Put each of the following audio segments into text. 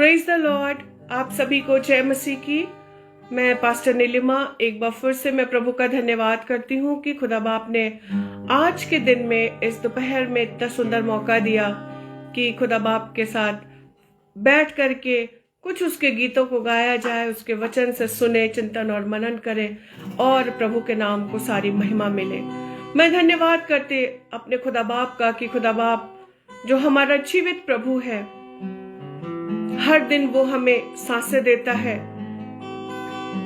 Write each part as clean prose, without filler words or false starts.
Praise the Lord. आप सभी को जय मसीह की। मैं पास्टर नीलिमा एक बार फिर से मैं प्रभु का धन्यवाद करती हूँ कि खुदा बाप ने आज के दिन में इस दोपहर में इतना सुंदर मौका दिया कि खुदा बाप के साथ बैठ करके कुछ उसके गीतों को गाया जाए, उसके वचन से सुने, चिंतन और मनन करें और प्रभु के नाम को सारी महिमा मिले। मैं धन्यवाद करते अपने खुदा बाप का कि खुदा बाप जो हमारा जीवित प्रभु है, हर दिन वो हमें सांसें देता है,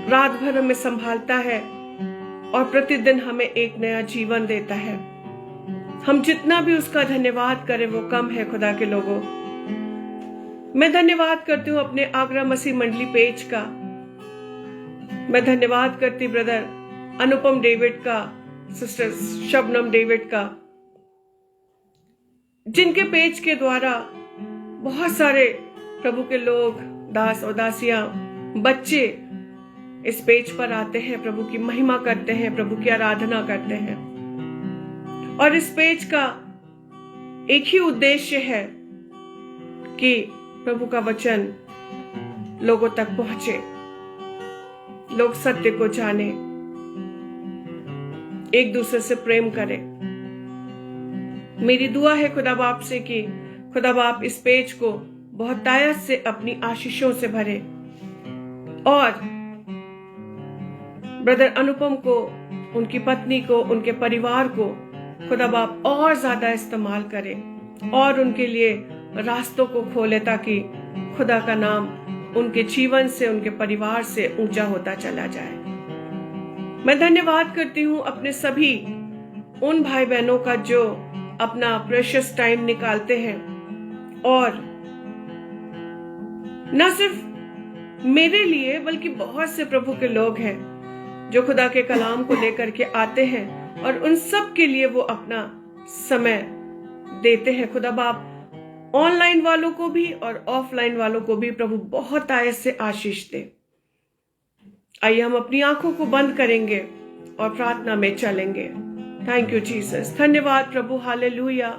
रात भर हमें संभालता है और प्रतिदिन हमें एक नया जीवन देता है। हम जितना भी उसका धन्यवाद करें वो कम है। खुदा के लोगों, मैं धन्यवाद करती हूँ अपने आगरा मसीह मंडली पेज का। मैं धन्यवाद करती ब्रदर अनुपम डेविड का, सिस्टर शबनम डेविड का, जिनके पेज के द्वारा बहुत सारे प्रभु के लोग, दास और दासियां, बच्चे इस पेज पर आते हैं, प्रभु की महिमा करते हैं, प्रभु की आराधना करते हैं। और इस पेज का एक ही उद्देश्य है कि प्रभु का वचन लोगों तक पहुंचे, लोग सत्य को जाने, एक दूसरे से प्रेम करें। मेरी दुआ है खुदा बाप से कि खुदा बाप इस पेज को बहुतायत से अपनी आशीषों से भरे और ब्रदर अनुपम को, उनकी पत्नी को, उनके परिवार को खुदा बाप और ज्यादा इस्तेमाल करे और उनके लिए रास्तों को खोले ताकि खुदा का नाम उनके जीवन से, उनके परिवार से ऊंचा होता चला जाए। मैं धन्यवाद करती हूँ अपने सभी उन भाई बहनों का जो अपना प्रेशियस टाइम निकालते हैं और न सिर्फ मेरे लिए बल्कि बहुत से प्रभु के लोग हैं जो खुदा के कलाम को लेकर के आते हैं और उन सब के लिए वो अपना समय देते हैं। खुदा बाप ऑनलाइन वालों को भी और ऑफलाइन वालों को भी प्रभु बहुत आयत से आशीष दे। आइए हम अपनी आंखों को बंद करेंगे और प्रार्थना में चलेंगे। Thank you Jesus. धन्यवाद प्रभु, हालेलुया।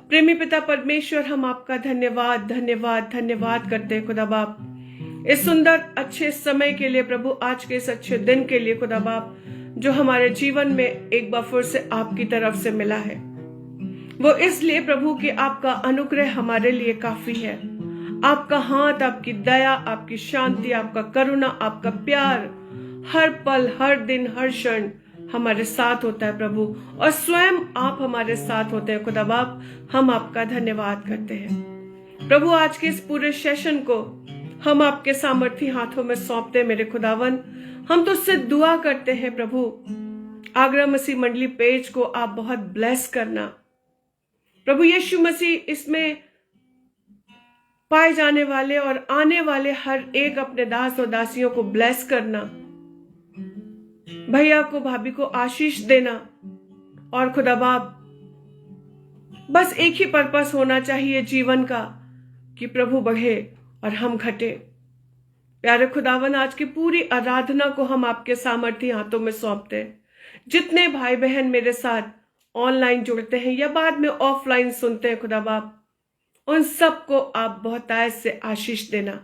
प्रेमी पिता परमेश्वर, हम आपका धन्यवाद धन्यवाद धन्यवाद करते हैं खुदा बाप, इस सुंदर अच्छे समय के लिए प्रभु, आज के इस अच्छे दिन के लिए खुदा बाप, जो हमारे जीवन में एक बार फिर से आपकी तरफ से मिला है। वो इसलिए प्रभु कि आपका अनुग्रह हमारे लिए काफी है। आपका हाथ, आपकी दया, आपकी शांति, आपका करुणा, आपका प्यार हर पल, हर दिन, हर क्षण हमारे साथ होता है प्रभु, और स्वयं आप हमारे साथ होते हैं खुदा बाप। हम आपका धन्यवाद करते हैं प्रभु। आज के इस पूरे सेशन को हम आपके सामर्थी हाथों में सौंपते हैं मेरे खुदावन। हम तो उससे दुआ करते हैं प्रभु, आगरा मसीह मंडली पेज को आप बहुत ब्लेस करना प्रभु यीशु मसीह। इसमें पाए जाने वाले और आने वाले हर एक अपने दास और दासियों को ब्लेस करना, भैया को, भाभी को आशीष देना। और खुदा बाप, बस एक ही पर्पस होना चाहिए जीवन का कि प्रभु बढ़े और हम घटे। प्यारे खुदावन, आज की पूरी आराधना को हम आपके सामर्थी हाथों में सौंपते हैं। जितने भाई बहन मेरे साथ ऑनलाइन जुड़ते हैं या बाद में ऑफलाइन सुनते हैं खुदा बाप, उन सबको आप बहुतायत से आशीष देना।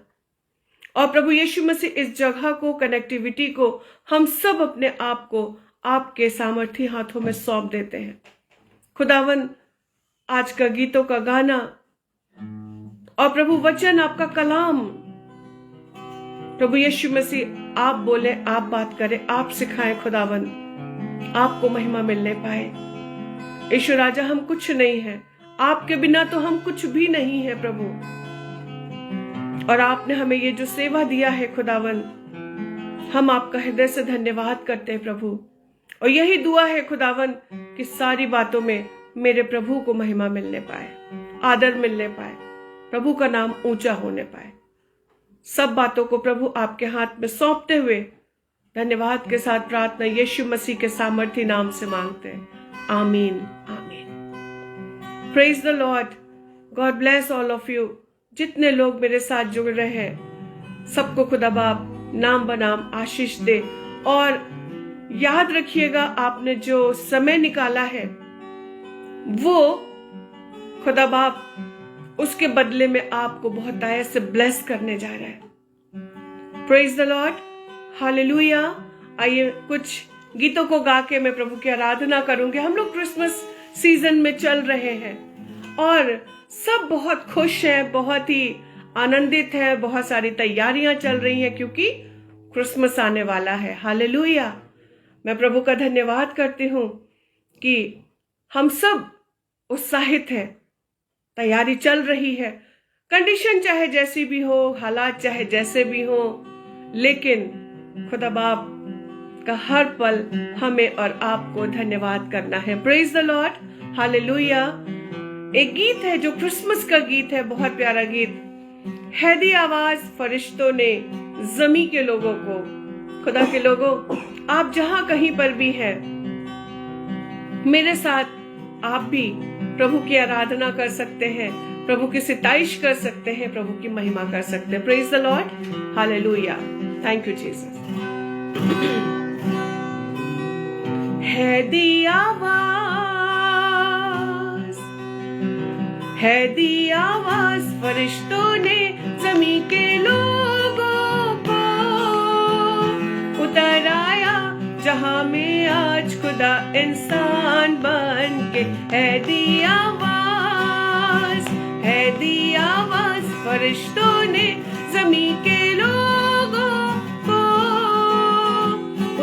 और प्रभु यीशु मसीह, इस जगह को, कनेक्टिविटी को, हम सब अपने आप को आपके सामर्थी हाथों में सौंप देते हैं खुदावन। आज का गीतों का गाना और प्रभु वचन, आपका कलाम, प्रभु यीशु मसीह आप बोले, आप बात करें, आप सिखाएं खुदावन, आपको महिमा मिलने पाए। यीशु राजा, हम कुछ नहीं है, आपके बिना तो हम कुछ भी नहीं है प्रभु। और आपने हमें ये जो सेवा दिया है खुदावन, हम आपका हृदय से धन्यवाद करते हैं प्रभु। और यही दुआ है खुदावन कि सारी बातों में मेरे प्रभु को महिमा मिलने पाए, आदर मिलने पाए, प्रभु का नाम ऊंचा होने पाए। सब बातों को प्रभु आपके हाथ में सौंपते हुए धन्यवाद के साथ प्रार्थना यीशु मसीह के सामर्थी नाम से मांगते हैं। आमीन, आमीन। Praise the Lord. God bless all of you. जितने लोग मेरे साथ जुड़ रहे हैं, सबको खुदा बाप नाम बनाम आशीष दे। और याद रखिएगा, आपने जो समय निकाला है वो खुदा बाप उसके बदले में आपको बहुत आया से ब्लेस करने जा रहा है। Praise the Lord, hallelujah. आइए कुछ गीतों को गा के मैं प्रभु की आराधना करूंगी। हम लोग क्रिसमस सीजन में चल रहे हैं और सब बहुत खुश हैं, बहुत ही आनंदित हैं, बहुत सारी तैयारियां चल रही हैं क्योंकि क्रिसमस आने वाला है। हालेलुया। मैं प्रभु का धन्यवाद करती हूँ कि हम सब उत्साहित हैं, तैयारी चल रही है। कंडीशन चाहे जैसी भी हो, हालात चाहे जैसे भी हो, लेकिन खुदा बाप का हर पल हमें और आपको धन्यवाद करना है। Praise the Lord, hallelujah. एक गीत है जो क्रिसमस का गीत है, बहुत प्यारा गीत। है दी आवाज फरिश्तों ने जमी के लोगों को। खुदा के लोगों, आप जहां कहीं पर भी हैं, मेरे साथ आप भी प्रभु की आराधना कर सकते हैं, प्रभु की सिताइश कर सकते हैं, प्रभु की महिमा कर सकते हैं। Praise the Lord, hallelujah. Thank you Jesus. है दी आवाज फरिश्तों ने जमी के लोगों को। उतर आया जहां में आज खुदा इंसान बन के। है दी आवाज फरिश्तों ने जमी के लोगों को।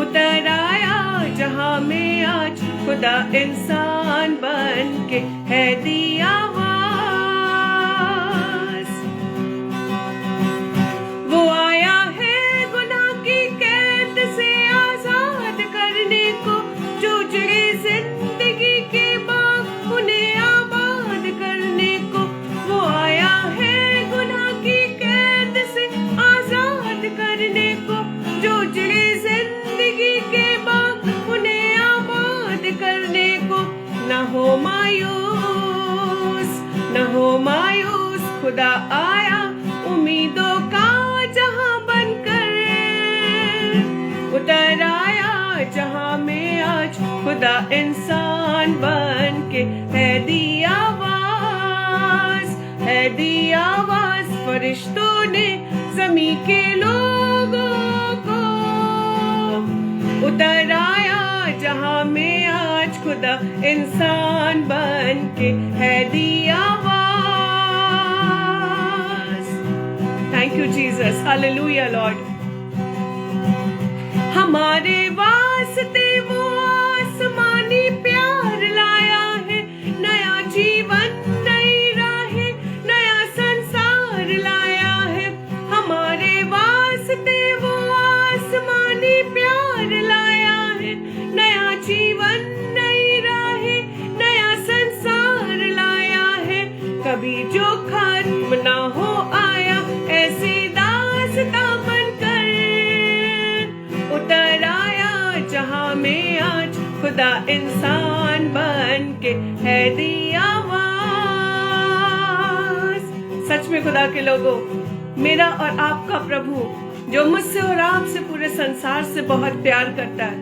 उतर आया जहां में आज खुदा इंसान बन के। है दी आवाज, वो आया है गुनाह की कैद से आजाद करने को। जो जुड़े जिंदगी के बाग उन्हें आबाद करने को। वो आया है गुनाह की कैद से आजाद करने को। जो जुड़े जिंदगी के बाग उन्हें आबाद करने को। न हो मायूस, खुदा आया उम्मीदों का जहां बनकर। उतर आया जहां में आज खुदा इंसान बन के। है दी आवाज फरिश्तों ने जमी के लोगों को। उतर आया जहां में आज खुदा इंसान बन के। है दी आवाज। Thank you Jesus, hallelujah Lord. हमारे वास्ते वो आसमानी प्यार लाया है। नया जीवन, नई राहें, नया संसार लाया है। हमारे वास्ते वो आसमानी प्यार लाया है। नया जीवन, नई राहें, नया संसार लाया है। कभी जो खत्म ना हो आया ऐसी दास्तां बनकर। उतर आया जहां में आज खुदा इंसान बन के। है दी आवाज। सच में खुदा के लोगों, मेरा और आपका प्रभु जो मुझसे और आपसे पूरे संसार से बहुत प्यार करता है,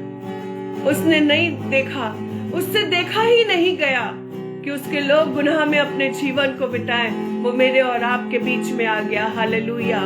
उसने नहीं देखा, उससे देखा ही नहीं गया कि उसके लोग गुनाह में अपने जीवन को बिताएं। वो मेरे और आपके बीच में आ गया। हालेलुया।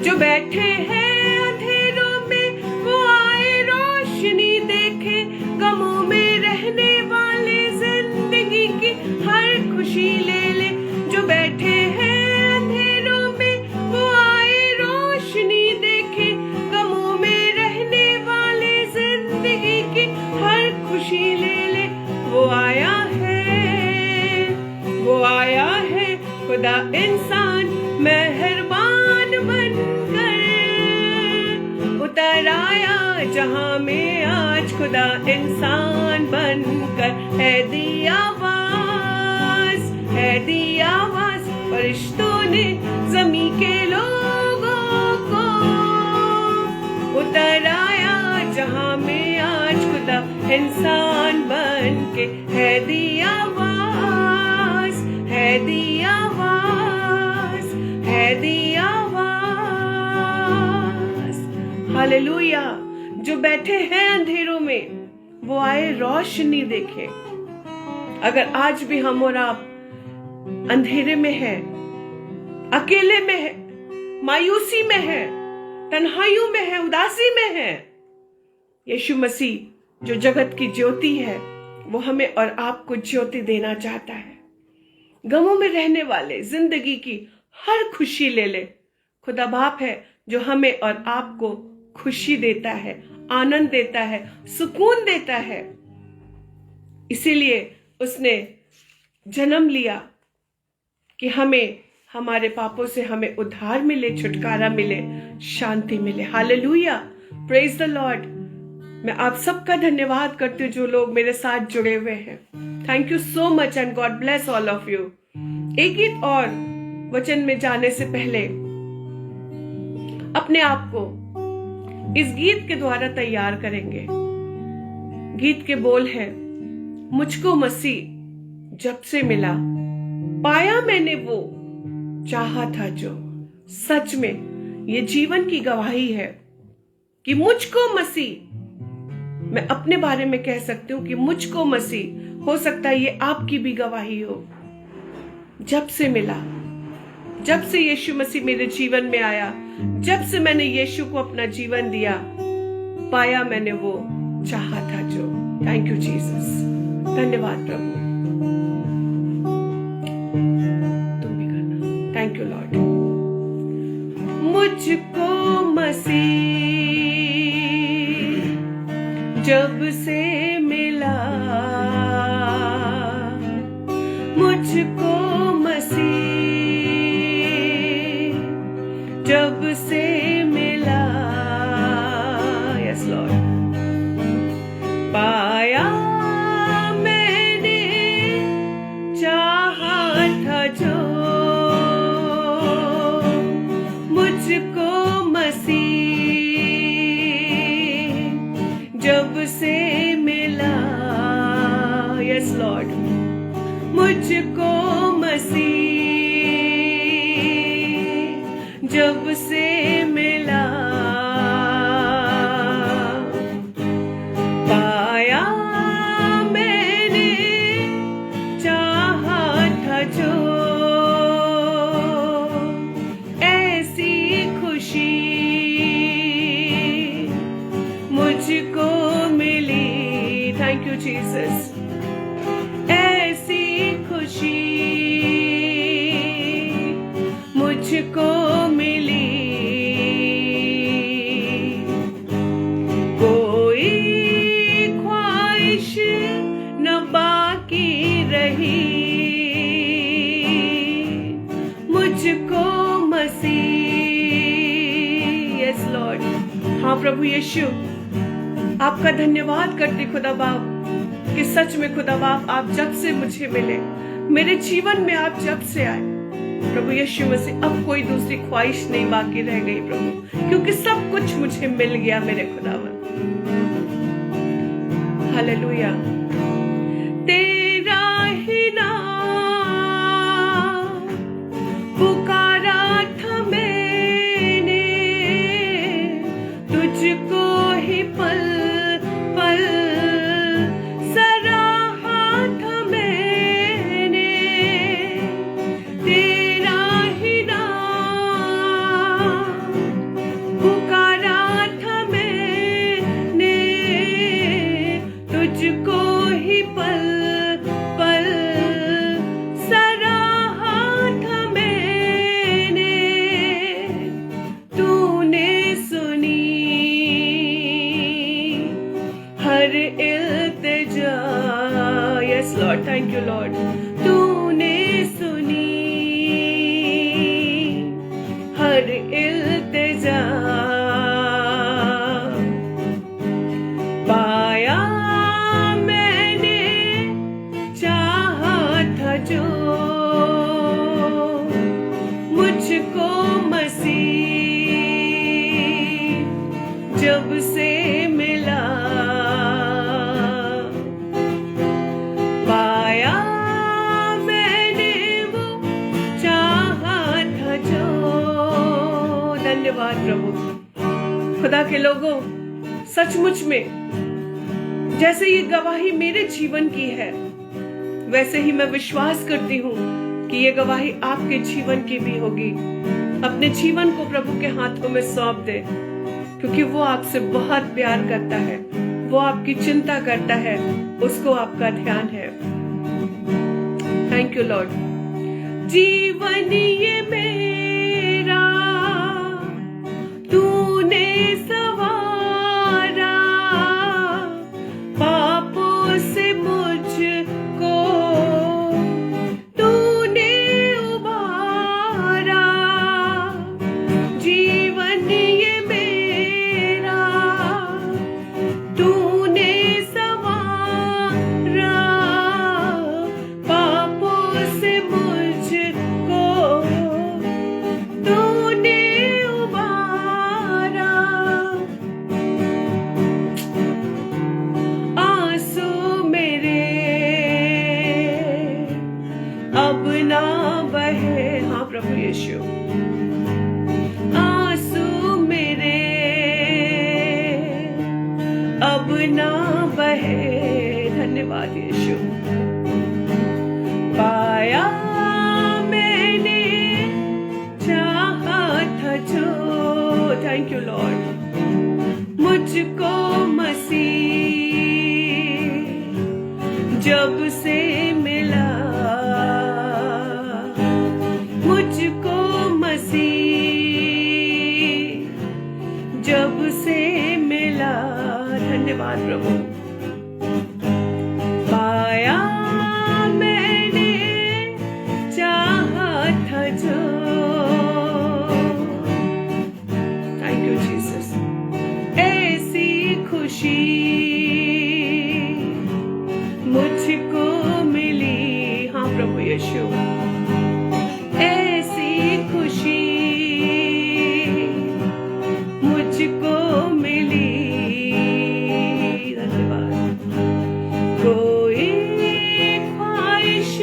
जो बैठे हैं अंधेरों में वो आए रोशनी देखे। गमों में रहने वाले जिंदगी की हर खुशी ले ले। जो बैठे हैं अंधेरों में वो आए रोशनी देखे। गमों में रहने वाले जिंदगी की हर खुशी ले ले। वो आया है खुदा इंसान मेहरबान बनकर। उतर आया जहां में आज खुदा इंसान बनकर। है दी आवाज फरिश्तों ने जमी के लोगों को। उतर आया जहां में आज खुदा इंसान बन के। है दी आवाज। हालेलुया। जो बैठे हैं अंधेरों में वो आए रोशनी देखे। अगर आज भी हम और आप अंधेरे में है, अकेले में है, मायूसी में है, तन्हाइयों में है, उदासी में है, यीशु मसीह जो जगत की ज्योति है वो हमें और आपको ज्योति देना चाहता है। गमों में रहने वाले जिंदगी की हर खुशी ले ले। खुदा बाप है जो हमें और आपको खुशी देता है, आनंद देता है, सुकून देता है। इसीलिए उसने जन्म लिया कि हमें हमारे पापों से हमें उद्धार मिले, छुटकारा मिले, शांति मिले। Hallelujah, praise the Lord. मैं आप सबका धन्यवाद करती हूँ जो लोग मेरे साथ जुड़े हुए हैं। Thank you so much and God bless all of you. एक गीत और वचन में जाने से पहले अपने आप को इस गीत के द्वारा तैयार करेंगे। गीत के बोल हैं, मुझको मसीह जब से मिला, पाया मैंने वो चाहा था जो। सच में ये जीवन की गवाही है कि मुझको मसीह, मैं अपने बारे में कह सकती हूं कि मुझको मसीह, हो सकता है ये आपकी भी गवाही हो, जब से मिला, जब से यीशु मसीह मेरे जीवन में आया, जब से मैंने यीशु को अपना जीवन दिया, पाया मैंने वो चाहा था जो। थैंक यू जीसस, धन्यवाद प्रभु। तुम भी करना। Thank you Lord. मुझको मसीह जब से मिला, मुझको मसीह जब से मिला, यस लॉर्ड, पाया मैंने चाहा था जो। मुझको मसीह जब से मिला, यस लॉर्ड, मुझको मसीह जब से मिला, पाया मैंने चाहा था जो। ऐसी खुशी मुझको मिली, थैंक यू जीसस। ऐसी खुशी मुझको मिली, कोई ख्वाहिश न बाकी रही, मुझको मसीह, यस लॉर्ड। हाँ प्रभु यीशु, आपका धन्यवाद करती खुदा बाप कि सच में खुदा बाप आप जब से मुझे मिले, मेरे जीवन में आप जब से आए प्रभु यीशु मसीह, अब कोई दूसरी ख्वाहिश नहीं बाकी रह गई प्रभु, क्योंकि सब कुछ मुझे मिल गया मेरे खुदावन। हालेलुया। तेरा ही नाम पुकारा था मैंने, तुझको ही पल पल सराहा था मैंने। तेरा ही नाम पुकारा था मैंने, तुझको ही पल पल सराहा था मैंने। तूने सुनी हर इल्तिजा, yes Lord, thank you Lord. तूने सुनी हर इल्तिजा, पाया मैंने चाहा था जो। मुझको मसीह जब से मिला, पाया मैंने वो चाहा था जो। धन्यवाद प्रभु। खुदा के लोगों, सचमुच में जैसे ये गवाही मेरे जीवन की है, वैसे ही मैं विश्वास करती हूँ कि ये गवाही आपके जीवन की भी होगी। अपने जीवन को प्रभु के हाथों में सौंप दे, क्योंकि वो आपसे बहुत प्यार करता है, वो आपकी चिंता करता है, उसको आपका ध्यान है। Thank you Lord. जीवन ये मेरा तूने सवारा, पापों से मुझको तूने उबारा। जीवन ये मेरा तूने सवारा, पापों से मुझको तूने उबारा। आंसू मेरे अब ना बहे, हाँ प्रभु यीशु, आंसू मेरे अब ना बहे। धन्यवाद यीशु। पाया मैंने चाहा था जो, थैंक यू लॉर्ड, मुझको मसीह जब से मिला, मुझको मसीह जब से मिला। धन्यवाद प्रभु। पाया मैंने चाहा था जो, थैंक यू जीसस। ऐसी खुशी मुझको मिली, हाँ प्रभु यीशु, ऐसी खुशी मुझको मिली। धन्यवाद। कोई ख्वाहिश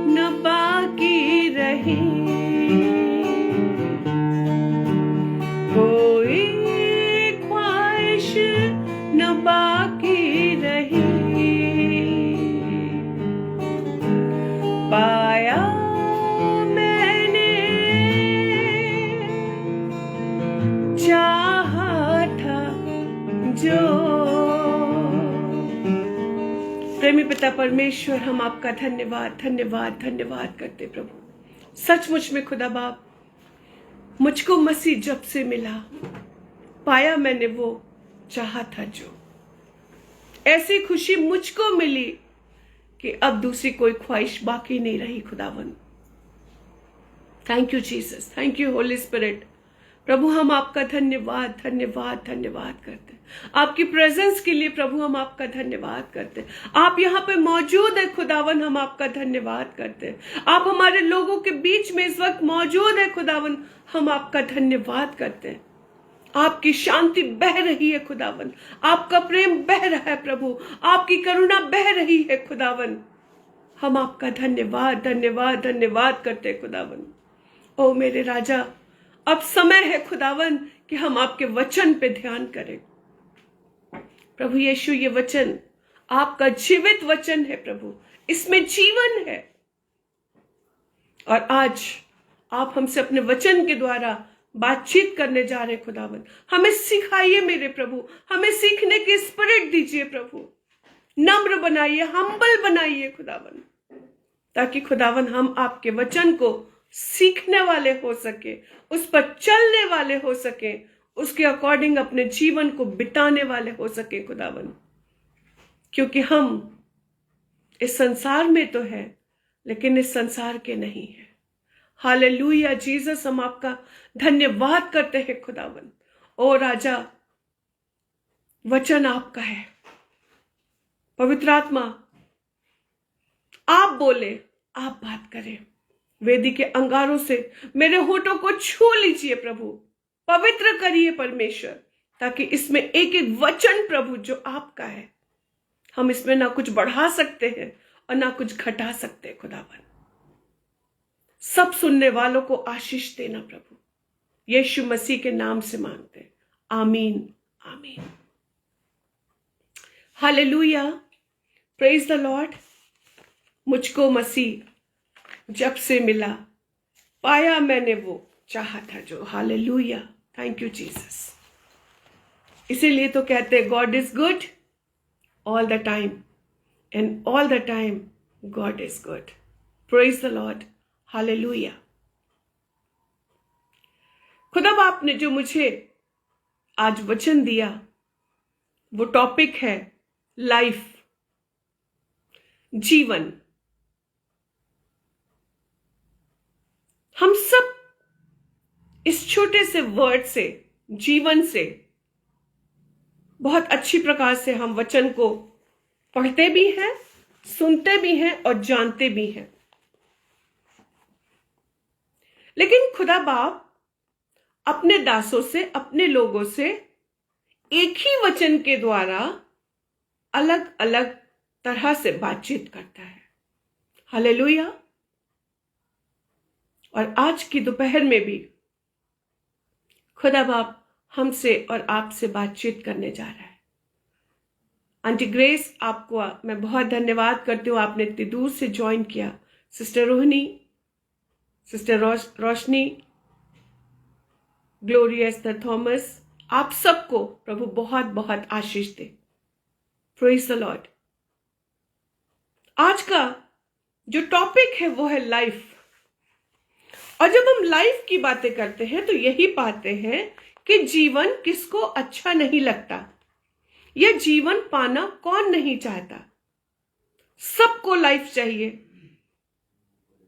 न बाकी रही, कोई ख्वाहिश न बाकी रही। पाया मैंने चाहा था जो। प्रेमी पिता परमेश्वर, हम आपका धन्यवाद धन्यवाद धन्यवाद करते प्रभु। सचमुच में खुदा बाप, मुझको मसीह जब से मिला, पाया मैंने वो चाहा था जो। ऐसी खुशी मुझको मिली कि अब दूसरी कोई ख्वाहिश बाकी नहीं रही खुदावन। Thank you Jesus, thank you Holy Spirit. प्रभु हम आपका धन्यवाद धन्यवाद धन्यवाद करते हैं। आपकी प्रेजेंस के लिए प्रभु हम आपका धन्यवाद करते हैं। आप यहाँ पे मौजूद है खुदावन, हम आपका धन्यवाद करते हैं। आप हमारे लोगों के बीच में इस वक्त मौजूद है खुदावन, हम आपका धन्यवाद करते हैं। आपकी शांति बह रही है खुदावन, आपका प्रेम बह रहा है प्रभु, आपकी करुणा बह रही है खुदावन। हम आपका धन्यवाद धन्यवाद धन्यवाद करते हैं खुदावन। ओ मेरे राजा, अब समय है खुदावन कि हम आपके वचन पे ध्यान करें। प्रभु यीशु, ये वचन आपका जीवित वचन है प्रभु, इसमें जीवन है। और आज आप हमसे अपने वचन के द्वारा बातचीत करने जा रहे खुदावन। हमें सिखाइए मेरे प्रभु, हमें सीखने की स्पिरिट दीजिए प्रभु। नम्र बनाइए, हम्बल बनाइए खुदावन, ताकि खुदावन हम आपके वचन को सीखने वाले हो सके, उस पर चलने वाले हो सके, उसके अकॉर्डिंग अपने जीवन को बिताने वाले हो सके खुदावन। क्योंकि हम इस संसार में तो है, लेकिन इस संसार के नहीं है। हालेलुया जीसस, हम आपका धन्यवाद करते हैं खुदावन। ओ राजा, वचन आपका है। पवित्र आत्मा, आप बोले, आप बात करें। वेदी के अंगारों से मेरे होठों को छू लीजिए प्रभु, पवित्र करिए परमेश्वर, ताकि इसमें एक एक वचन प्रभु जो आपका है, हम इसमें ना कुछ बढ़ा सकते हैं और ना कुछ घटा सकते हैं खुदावन। सब सुनने वालों को आशीष देना प्रभु, यीशु मसीह के नाम से मांगते, आमीन आमीन। Hallelujah, praise the Lord. मुझको मसीह जब से मिला पाया मैंने वो चाहा था जो। Hallelujah, thank you Jesus. इसीलिए तो कहते हैं God is good all the time and all the time God is good. Praise the Lord, hallelujah. खुदा बाप ने जो मुझे आज वचन दिया वो टॉपिक है लाइफ, जीवन। हम सब इस छोटे से वर्ड से, जीवन से, बहुत अच्छी प्रकार से हम वचन को पढ़ते भी हैं, सुनते भी हैं और जानते भी हैं। लेकिन खुदा बाप अपने दासों से, अपने लोगों से एक ही वचन के द्वारा अलग अलग तरह से बातचीत करता है। हालेलुया। और आज की दोपहर में भी खुदा बाप हमसे और आपसे बातचीत करने जा रहा है। आंटी ग्रेस, आपको मैं बहुत धन्यवाद करती हूँ, आपने इतनी दूर से ज्वाइन किया। Sister Rohini, sister Roshni, Gloria Esther Thomas, आप सबको प्रभु बहुत बहुत आशीष दे। Praise the Lord. आज का जो टॉपिक है वो है लाइफ। और जब हम लाइफ की बातें करते हैं तो यही पाते हैं कि जीवन किसको अच्छा नहीं लगता, यह जीवन पाना कौन नहीं चाहता। सबको लाइफ चाहिए,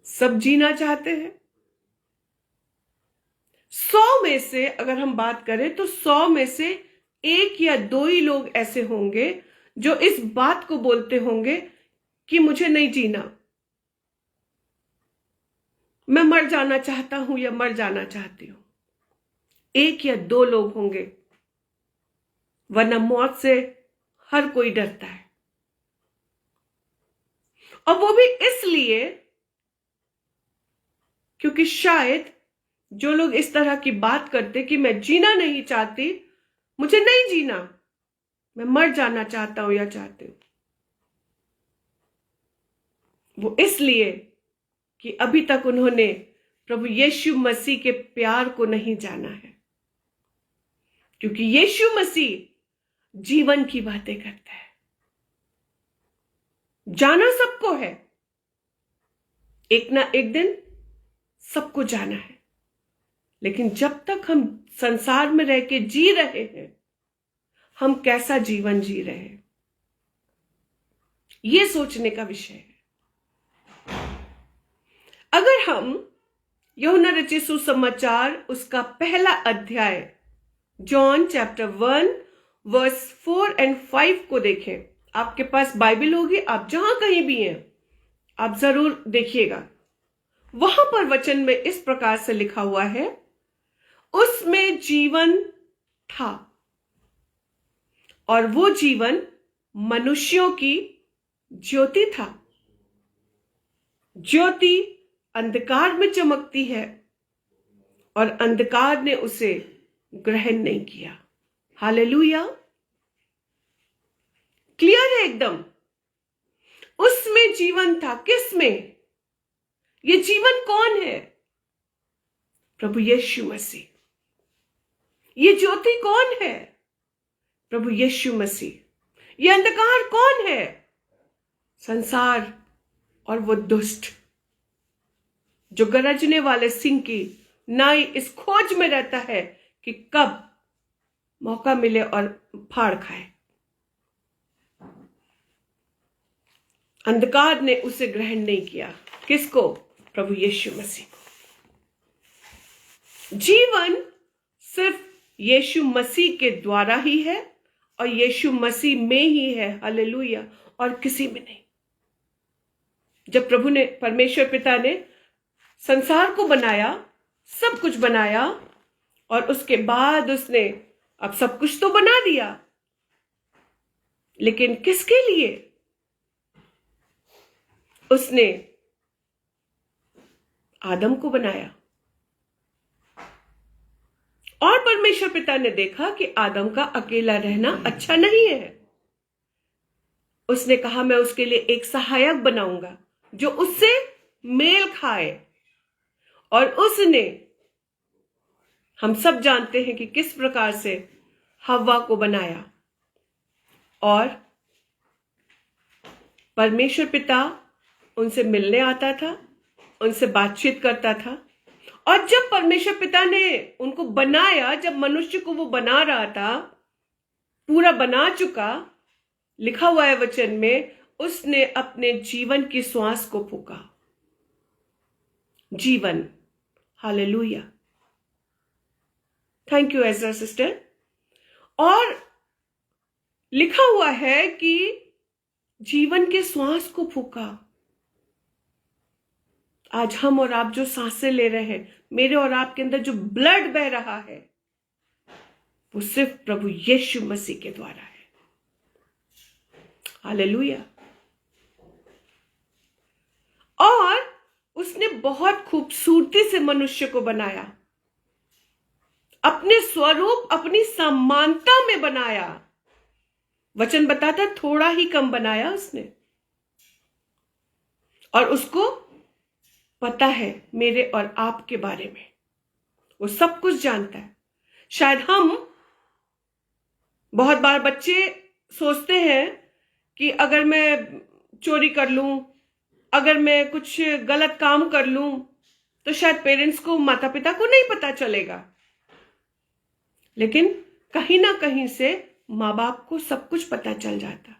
सब जीना चाहते हैं। 100 में से अगर हम बात करें तो 100 में से 1 या 2 ही लोग ऐसे होंगे जो इस बात को बोलते होंगे कि मुझे नहीं जीना, मैं मर जाना चाहता हूं या मर जाना चाहती हूं। 1 या 2 लोग होंगे, वरना मौत से हर कोई डरता है। और वो भी इसलिए क्योंकि शायद जो लोग इस तरह की बात करते कि मैं जीना नहीं चाहती, मुझे नहीं जीना, मैं मर जाना चाहता हूं या चाहती हूं, वो इसलिए कि अभी तक उन्होंने प्रभु यीशु मसीह के प्यार को नहीं जाना है। क्योंकि यीशु मसीह जीवन की बातें करता है। जाना सबको है, एक ना एक दिन सबको जाना है। लेकिन जब तक हम संसार में रह के जी रहे हैं, हम कैसा जीवन जी रहे हैं, यह सोचने का विषय है। अगर हम यूहन्ना रचित सुसमाचार उसका पहला अध्याय जॉन चैप्टर 1 वर्स 4 और 5 को देखें, आपके पास बाइबल होगी, आप जहां कहीं भी हैं आप जरूर देखिएगा। वहां पर वचन में इस प्रकार से लिखा हुआ है, उसमें जीवन था और वो जीवन मनुष्यों की ज्योति था। ज्योति अंधकार में चमकती है और अंधकार ने उसे ग्रहण नहीं किया। हालेलुया, क्लियर है एकदम। उसमें जीवन था, किसमें? ये जीवन कौन है? प्रभु यीशु मसीह। ये ज्योति कौन है? प्रभु यीशु मसीह। ये अंधकार कौन है? संसार और वो दुष्ट जो गरजने वाले सिंह की नाई इस खोज में रहता है कि कब मौका मिले और फाड़ खाए। अंधकार ने उसे ग्रहण नहीं किया। किसको? प्रभु यीशु मसीह को। जीवन सिर्फ यीशु मसीह के द्वारा ही है और यीशु मसीह में ही है। हालेलुया, और किसी में नहीं। जब प्रभु ने, परमेश्वर पिता ने संसार को बनाया, सब कुछ बनाया, और उसके बाद उसने अब सब कुछ तो बना दिया, लेकिन किसके लिए? उसने आदम को बनाया और परमेश्वर पिता ने देखा कि आदम का अकेला रहना अच्छा नहीं है। उसने कहा मैं उसके लिए एक सहायक बनाऊंगा जो उससे मेल खाए, और उसने, हम सब जानते हैं कि किस प्रकार से हव्वा को बनाया, और परमेश्वर पिता उनसे मिलने आता था, उनसे बातचीत करता था। और जब परमेश्वर पिता ने उनको बनाया, जब मनुष्य को वो बना रहा था, पूरा बना चुका, लिखा हुआ है वचन में, उसने अपने जीवन की श्वास को फूंका। जीवन, hallelujah, thank you Ezra sister. और लिखा हुआ है कि जीवन के श्वास को फूंका। आज हम और आप जो सांसें ले रहे हैं, मेरे और आपके अंदर जो ब्लड बह रहा है, वो सिर्फ प्रभु यीशु मसीह के द्वारा है। हालेलुया। और उसने बहुत खूबसूरती से मनुष्य को बनाया, अपने स्वरूप, अपनी समानता में बनाया। वचन बताता थोड़ा ही कम बनाया उसने, और उसको पता है मेरे और आपके बारे में, वो सब कुछ जानता है। शायद हम बहुत बार, बच्चे सोचते हैं कि अगर मैं चोरी कर लूं, अगर मैं कुछ गलत काम कर लूं, तो शायद पेरेंट्स को, माता पिता को नहीं पता चलेगा। लेकिन कहीं ना कहीं से माँ बाप को सब कुछ पता चल जाता।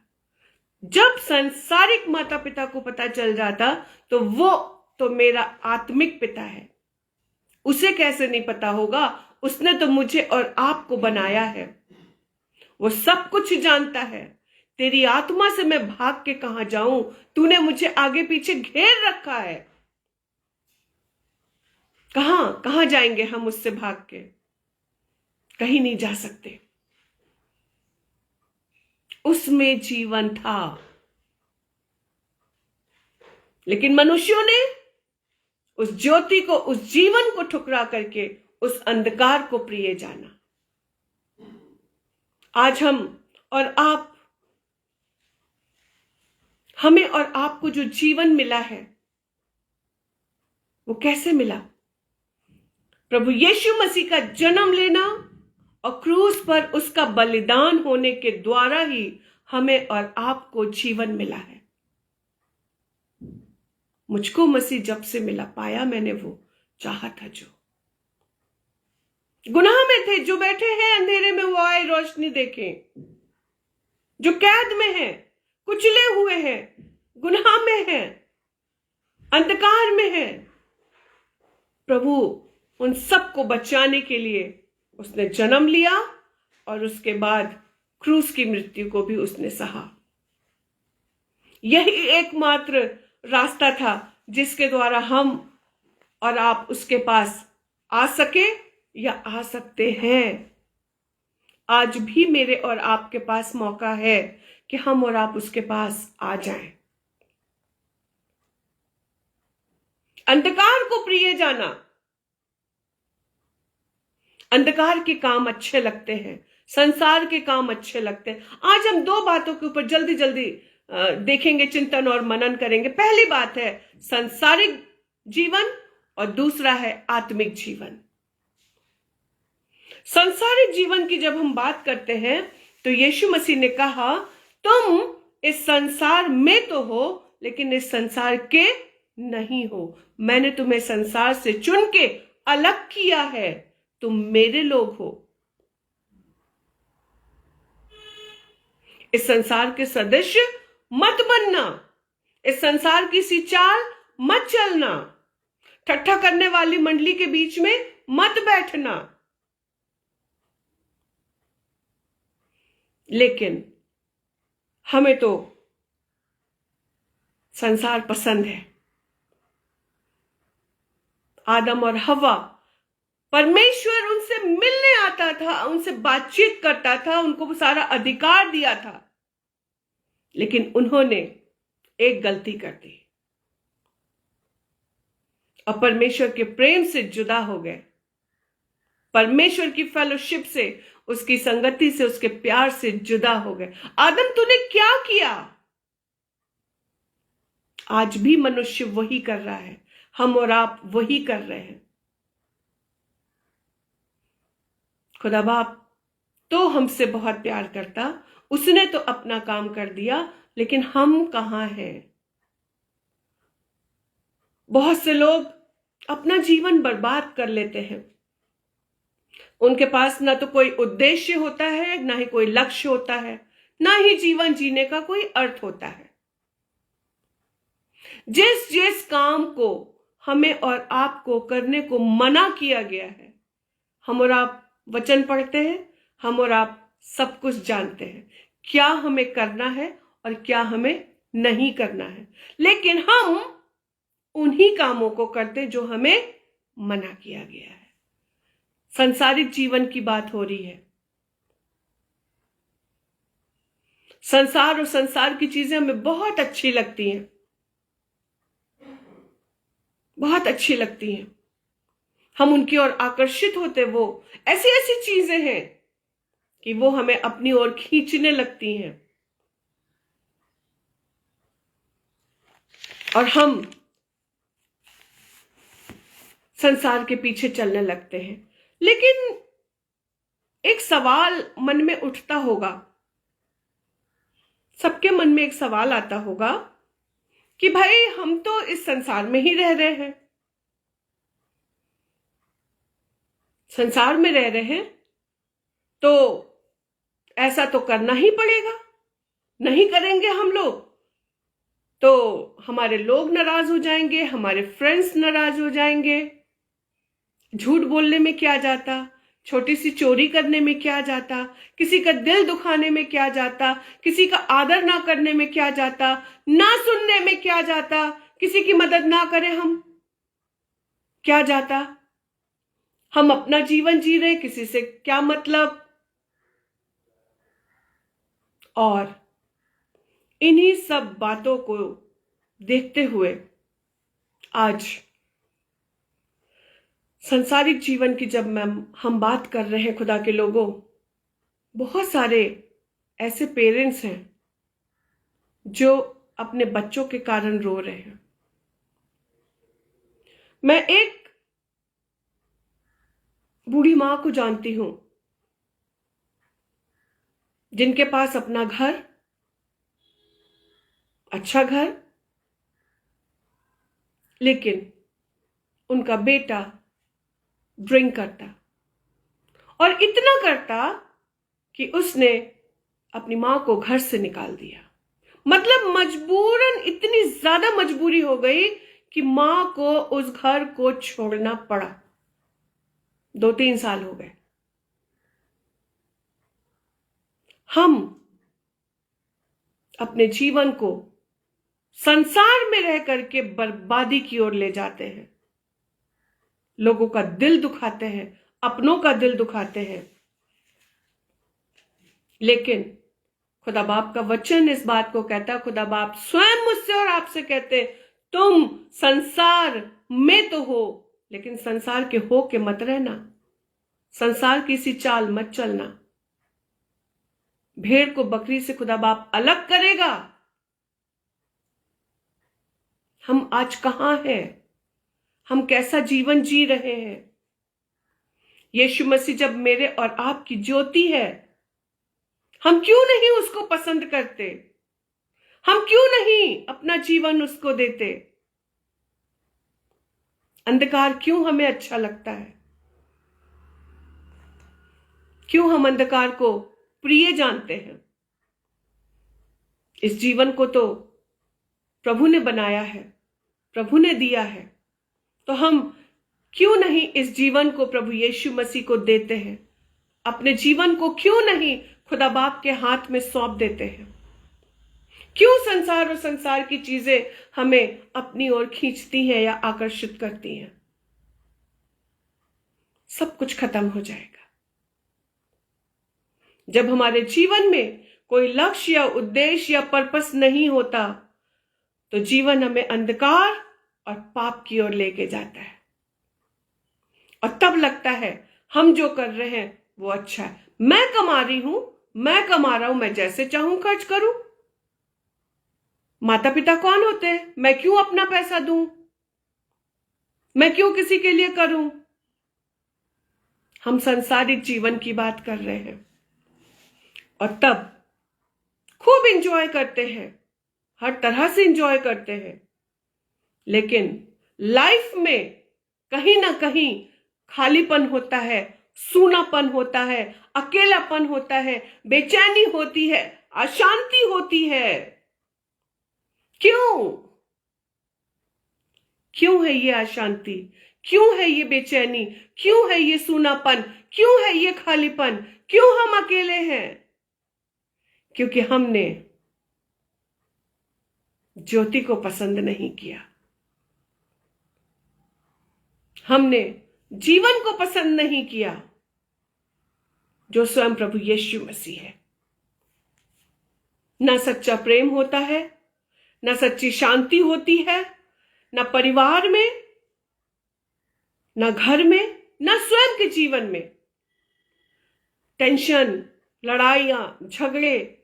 जब सांसारिक माता पिता को पता चल जाता, तो वो तो मेरा आत्मिक पिता है, उसे कैसे नहीं पता होगा? उसने तो मुझे और आपको बनाया है, वो सब कुछ जानता है। तेरी आत्मा से मैं भाग के कहां जाऊं? तूने मुझे आगे पीछे घेर रखा है। कहां कहां जाएंगे हम उससे भाग के? कहीं नहीं जा सकते। उसमें जीवन था, लेकिन मनुष्यों ने उस ज्योति को, उस जीवन को ठुकरा करके उस अंधकार को प्रिय जाना। आज हम और आप, हमें और आपको जो जीवन मिला है, वो कैसे मिला? प्रभु यीशु मसीह का जन्म लेना और क्रूस पर उसका बलिदान होने के द्वारा ही हमें और आपको जीवन मिला है। मुझको मसीह जब से मिला, पाया मैंने वो चाहा था। जो गुनाह में थे, जो बैठे हैं अंधेरे में, वो आए रोशनी देखें। जो कैद में हैं, कुचले हुए हैं, गुनाह में हैं, अंधकार में हैं, प्रभु उन सबको बचाने के लिए उसने जन्म लिया, और उसके बाद क्रूस की मृत्यु को भी उसने सहा। यही एकमात्र रास्ता था जिसके द्वारा हम और आप उसके पास आ सके या आ सकते हैं। आज भी मेरे और आपके पास मौका है कि हम और आप उसके पास आ जाएं। अंधकार को प्रिय जाना, अंधकार के काम अच्छे लगते हैं, संसार के काम अच्छे लगते हैं। आज हम दो बातों के ऊपर जल्दी जल्दी देखेंगे, चिंतन और मनन करेंगे। पहली बात है सांसारिक जीवन, और दूसरा है आत्मिक जीवन। सांसारिक जीवन की जब हम बात करते हैं, तो यीशु मसीह ने कहा, तुम इस संसार में तो हो, लेकिन इस संसार के नहीं हो। मैंने तुम्हें संसार से चुन के अलग किया है, तुम मेरे लोग हो। इस संसार के सदस्य मत बनना, इस संसार की सी चाल मत चलना, ठट्ठा करने वाली मंडली के बीच में मत बैठना। लेकिन हमें तो संसार पसंद है। आदम और हव्वा, परमेश्वर उनसे मिलने आता था, उनसे बातचीत करता था, उनको सारा अधिकार दिया था, लेकिन उन्होंने एक गलती कर दी और परमेश्वर के प्रेम से जुदा हो गए, परमेश्वर की फेलोशिप से, उसकी संगति से, उसके प्यार से जुदा हो गए। आदम, तूने क्या किया? आज भी मनुष्य वही कर रहा है, हम और आप वही कर रहे हैं। खुदा बाप तो हमसे बहुत प्यार करता, उसने तो अपना काम कर दिया, लेकिन हम कहाँ हैं? बहुत से लोग अपना जीवन बर्बाद कर लेते हैं। उनके पास ना तो कोई उद्देश्य होता है, ना ही कोई लक्ष्य होता है, ना ही जीवन जीने का कोई अर्थ होता है। जिस जिस काम को हमें और आपको करने को मना किया गया है, हम और आप वचन पढ़ते हैं, हम और आप सब कुछ जानते हैं क्या हमें करना है और क्या हमें नहीं करना है, लेकिन हम उन्हीं कामों को करते जो हमें मना किया गया है। संसारिक जीवन की बात हो रही है। संसार और संसार की चीजें हमें बहुत अच्छी लगती हैं, बहुत अच्छी लगती हैं। हम उनकी ओर आकर्षित होते, वो ऐसी ऐसी चीजें हैं कि वो हमें अपनी ओर खींचने लगती हैं और हम संसार के पीछे चलने लगते हैं। लेकिन एक सवाल मन में उठता होगा, सबके मन में एक सवाल आता होगा कि भाई हम तो इस संसार में ही रह रहे हैं, संसार में रह रहे हैं तो ऐसा तो करना ही पड़ेगा, नहीं करेंगे हम लोग तो हमारे लोग नाराज हो जाएंगे, हमारे फ्रेंड्स नाराज हो जाएंगे। झूठ बोलने में क्या जाता, छोटी सी चोरी करने में क्या जाता, किसी का दिल दुखाने में क्या जाता, किसी का आदर ना करने में क्या जाता, ना सुनने में क्या जाता, किसी की मदद ना करें हम क्या जाता, हम अपना जीवन जी रहे, किसी से क्या मतलब। और इन्हीं सब बातों को देखते हुए आज संसारिक जीवन की जब हम बात कर रहे हैं खुदा के लोगों, बहुत सारे ऐसे पेरेंट्स हैं जो अपने बच्चों के कारण रो रहे हैं। मैं एक बूढ़ी मां को जानती हूं जिनके पास अपना घर, अच्छा घर, लेकिन उनका बेटा ड्रिंक करता और इतना करता कि उसने अपनी मां को घर से निकाल दिया। मतलब मजबूरन, इतनी ज्यादा मजबूरी हो गई कि मां को उस घर को छोड़ना पड़ा। 2-3 साल हो गए। हम अपने जीवन को संसार में रह करके बर्बादी की ओर ले जाते हैं, लोगों का दिल दुखाते हैं, अपनों का दिल दुखाते हैं। लेकिन खुदा बाप का वचन इस बात को कहता, खुदा बाप स्वयं मुझसे और आपसे कहते, तुम संसार में तो हो, लेकिन संसार के हो के मत रहना, संसार की सी चाल मत चलना। भेड़ को बकरी से खुदा बाप अलग करेगा। हम आज कहां हैं? हम कैसा जीवन जी रहे हैं? यीशु मसीह जब मेरे और आपकी ज्योति है, हम क्यों नहीं उसको पसंद करते? हम क्यों नहीं अपना जीवन उसको देते? अंधकार क्यों हमें अच्छा लगता है? क्यों हम अंधकार को प्रिय जानते हैं? इस जीवन को तो प्रभु ने बनाया है, प्रभु ने दिया है, तो हम क्यों नहीं इस जीवन को प्रभु यीशु मसीह को देते हैं? अपने जीवन को क्यों नहीं खुदा बाप के हाथ में सौंप देते हैं? क्यों संसार और संसार की चीजें हमें अपनी ओर खींचती हैं या आकर्षित करती हैं? सब कुछ खत्म हो जाएगा जब हमारे जीवन में कोई लक्ष्य या उद्देश्य या पर्पस नहीं होता, तो जीवन हमें अंधकार और पाप की ओर लेके जाता है और तब लगता है हम जो कर रहे हैं वो अच्छा है, मैं कमा रही हूं, मैं कमा रहा हूं, मैं जैसे चाहूं खर्च करूं। माता पिता कौन होते हैं? मैं क्यों अपना पैसा दूं? मैं क्यों किसी के लिए करूं? हम सांसारिक जीवन की बात कर रहे हैं और तब खूब एंजॉय करते हैं, हर तरह से एंजॉय करते हैं, लेकिन लाइफ में कहीं ना कहीं खालीपन होता है, सूनापन होता है, अकेलापन होता है, बेचैनी होती है, अशांति होती है। क्यों? क्यों है ये अशांति? क्यों है ये बेचैनी? क्यों है ये सूनापन? क्यों है ये खालीपन? क्यों हम अकेले हैं? क्योंकि हमने ज्योति को पसंद नहीं किया, हमने जीवन को पसंद नहीं किया जो स्वयं प्रभु यीशु मसीह है। ना सच्चा प्रेम होता है, ना सच्ची शांति होती है, ना परिवार में, ना घर में, ना स्वयं के जीवन में। टेंशन, लड़ाइयां, झगड़े,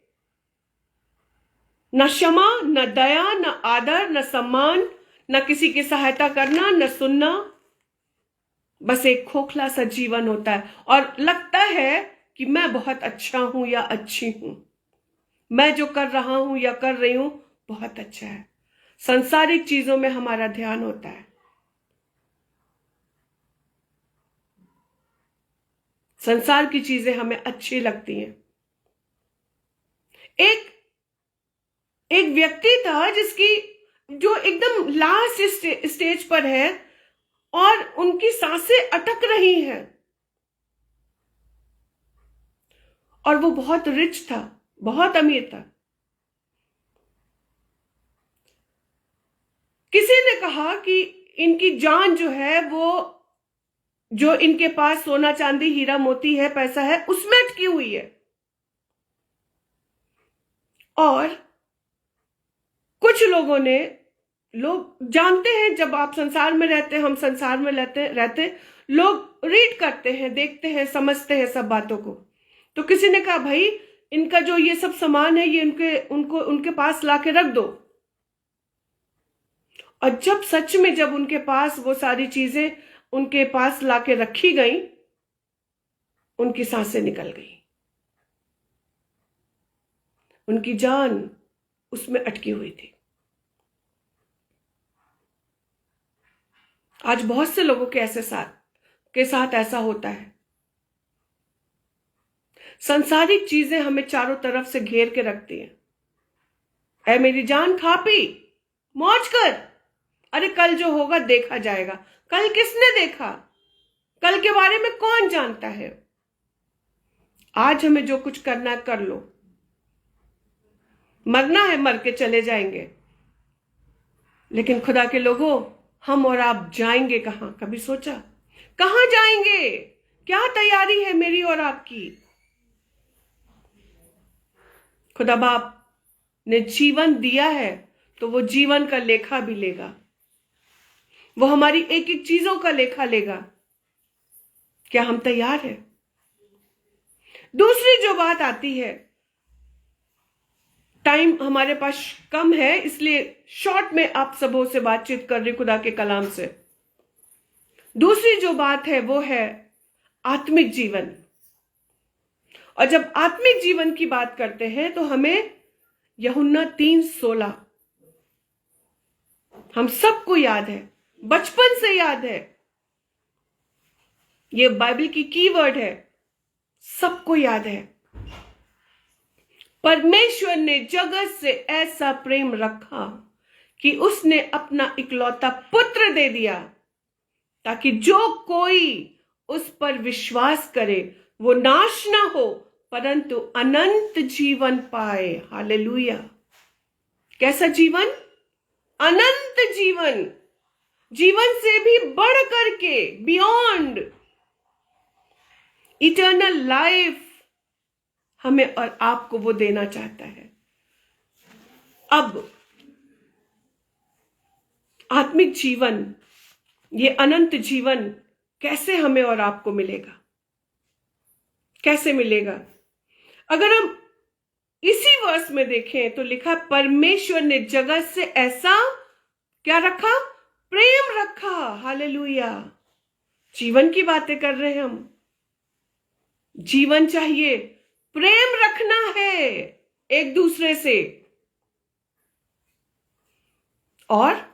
न क्षमा, न दया, न आदर, न सम्मान, न किसी की सहायता करना, न सुनना। बस एक खोखला सा जीवन होता है और लगता है कि मैं बहुत अच्छा हूं या अच्छी हूं, मैं जो कर रहा हूं या कर रही हूं बहुत अच्छा है। सांसारिक चीजों में हमारा ध्यान होता है, संसार की चीजें हमें अच्छी लगती हैं। एक व्यक्ति था जिसकी जो एकदम लास्ट स्टेज पर है और उनकी सांसें अटक रही हैं, और वो बहुत रिच था, बहुत अमीर था। किसी ने कहा कि इनकी जान जो है वो, जो इनके पास सोना चांदी हीरा मोती है, पैसा है, उसमें अटकी हुई है। और कुछ लोग जानते हैं, जब आप संसार में रहते हैं, हम संसार में रहते लोग रीड करते हैं, देखते हैं, समझते हैं सब बातों को। तो किसी ने कहा भाई इनका जो ये सब सामान है ये उनके पास लाके रख दो। और जब उनके पास वो सारी चीजें उनके पास लाके रखी गई, उनकी सांसें निकल गई, उनकी जान उसमें अटकी हुई थी। आज बहुत से लोगों के साथ ऐसा होता है। सांसारिक चीजें हमें चारों तरफ से घेर के रखती हैं। ऐ मेरी जान, खा पी, मौज कर, अरे कल जो होगा देखा जाएगा। कल किसने देखा? कल के बारे में कौन जानता है? आज हमें जो कुछ करना है कर लो, मरना है मर के चले जाएंगे। लेकिन खुदा के लोगों, हम और आप जाएंगे कहां? कभी सोचा कहां जाएंगे? क्या तैयारी है मेरी और आपकी? खुदा बाप ने जीवन दिया है तो वो जीवन का लेखा भी लेगा, वो हमारी एक एक चीजों का लेखा लेगा। क्या हम तैयार हैं? दूसरी जो बात आती है, टाइम हमारे पास कम है इसलिए शॉर्ट में आप सबों से बातचीत कर रही खुदा के कलाम से। दूसरी जो बात है वो है आत्मिक जीवन। और जब आत्मिक जीवन की बात करते हैं तो हमें यूहन्ना 3:16 हम सबको याद है, बचपन से याद है। ये बाइबल की कीवर्ड है, सबको याद है। परमेश्वर ने जगत से ऐसा प्रेम रखा कि उसने अपना इकलौता पुत्र दे दिया, ताकि जो कोई उस पर विश्वास करे वो नाश ना हो परंतु अनंत जीवन पाए। हालेलुया! कैसा जीवन? अनंत जीवन, जीवन से भी बढ़ करके, बियॉन्ड इटर्नल लाइफ हमें और आपको वो देना चाहता है। अब आत्मिक जीवन, ये अनंत जीवन कैसे हमें और आपको मिलेगा? कैसे मिलेगा? अगर हम इसी वर्ष में देखें तो लिखा, परमेश्वर ने जगत से ऐसा क्या रखा? प्रेम रखा। हालेलुया। जीवन की बातें कर रहे हैं हम। जीवन चाहिए, प्रेम रखना है एक दूसरे से, और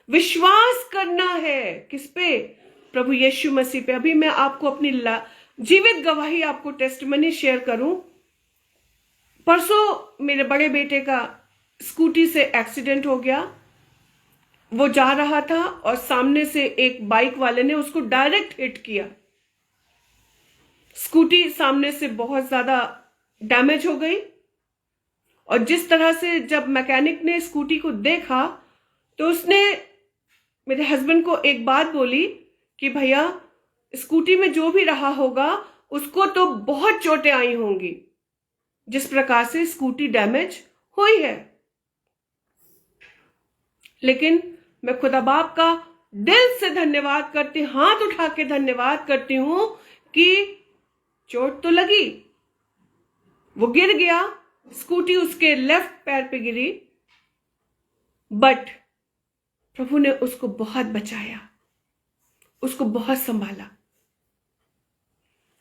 विश्वास करना है किस पे? प्रभु यीशु मसीह पे। अभी मैं आपको अपनी जीवित गवाही, आपको टेस्टिमनी शेयर करूं। परसों मेरे बड़े बेटे का स्कूटी से एक्सीडेंट हो गया। वो जा रहा था और सामने से एक बाइक वाले ने उसको डायरेक्ट हिट किया। स्कूटी सामने से बहुत ज्यादा डैमेज हो गई, और जिस तरह से जब मैकेनिक ने स्कूटी को देखा तो उसने मेरे हस्बैंड को एक बात बोली कि भैया, स्कूटी में जो भी रहा होगा उसको तो बहुत चोटें आई होंगी, जिस प्रकार से स्कूटी डैमेज हुई है। लेकिन मैं खुदा बाप का दिल से धन्यवाद करती, हाथ उठा के धन्यवाद करती हूं कि चोट तो लगी, वो गिर गया, स्कूटी उसके लेफ्ट पैर पे गिरी, बट प्रभु ने उसको बहुत बचाया, उसको बहुत संभाला।